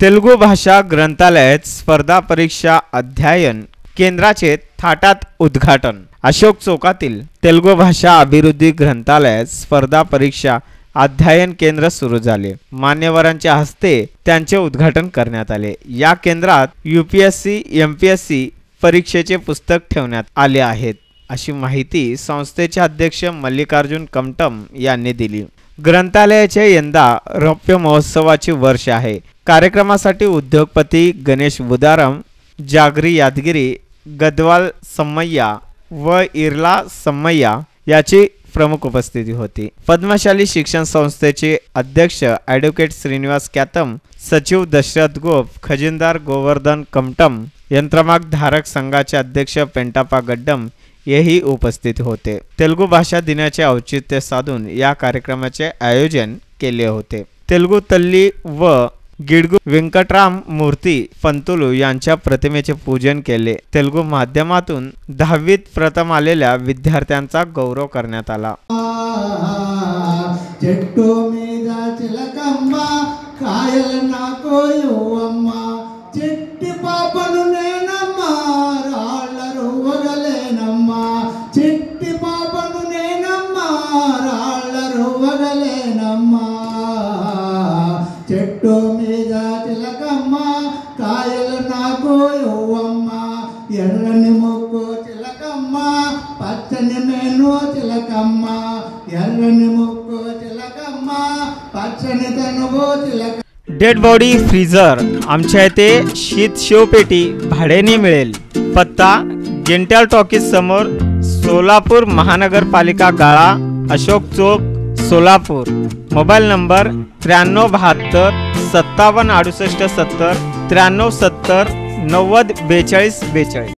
तेलुगू भाषा ग्रंथालयात स्पर्धा परीक्षा अध्ययन केंद्राचे थाटात उद्घाटन। अशोक चौकातील तेलुगू भाषा अभिवृद्धी ग्रंथालयात स्पर्धा परीक्षा अध्ययन केंद्र सुरू झाले। मान्यवरांच्या हस्ते त्यांचे उद्घाटन करण्यात आले। या केंद्रात यूपीएससी एमपीएससी परीक्षेचे पुस्तक ठेवण्यात आले आहेत, अशी माहिती संस्थेचे अध्यक्ष मल्लिकार्जुन कमटम यांनी दिली। ग्रंथालयाचे यंदा रौप्य महोत्सवाचे वर्ष आहे। कार्यक्रमासाठी उद्योगपती गणेश बुदारम, जागरी यादगिरी, गदवाल सम्मय्या व इरला सम्मय्या याची प्रमुख उपस्थिती होती। पद्मशाली शिक्षण संस्थेचे अध्यक्ष ॲडव्होकेट श्रीनिवास कॅतम, सचिव दशरथ गोप, खजिनदार गोवर्धन कमटम, यंत्रमाग धारक संघाचे अध्यक्ष पेंटापा गड्डम हेही उपस्थित होते। तेलुगू भाषा दिनाचे औचित्य साधून या कार्यक्रमाचे आयोजन केले होते। तेलुगू तल्ली व गिडगू वेंकटराम मूर्ती पंतुलू यांच्या प्रतिमेचे पूजन केले। तेलुगू माध्यमातून 10वीत प्रथम आलेल्या विद्यार्थ्यांचा गौरव करण्यात आला। చెట్టు మీద చిలకమ్మ కాయలు నాకు ఇవ్వమ్మ ఎర్రని ముక్కు చిలకమ్మ పచ్చని మేను చిలకమ్మ ఎర్రని ముక్కు చిలకమ్మ పచ్చని తనువు చిలక। डेड बॉडी फ्रीजर आमच्या येथे शीत शेवपेटी भाड्याने मिळेल। पत्ता गेंट्याल टॉकीज समोर, सोलापूर महानगरपालिका गाळा, अशोक चौक, सोलापूर। Mobile number 9372 5768 70 9370 90 42 42।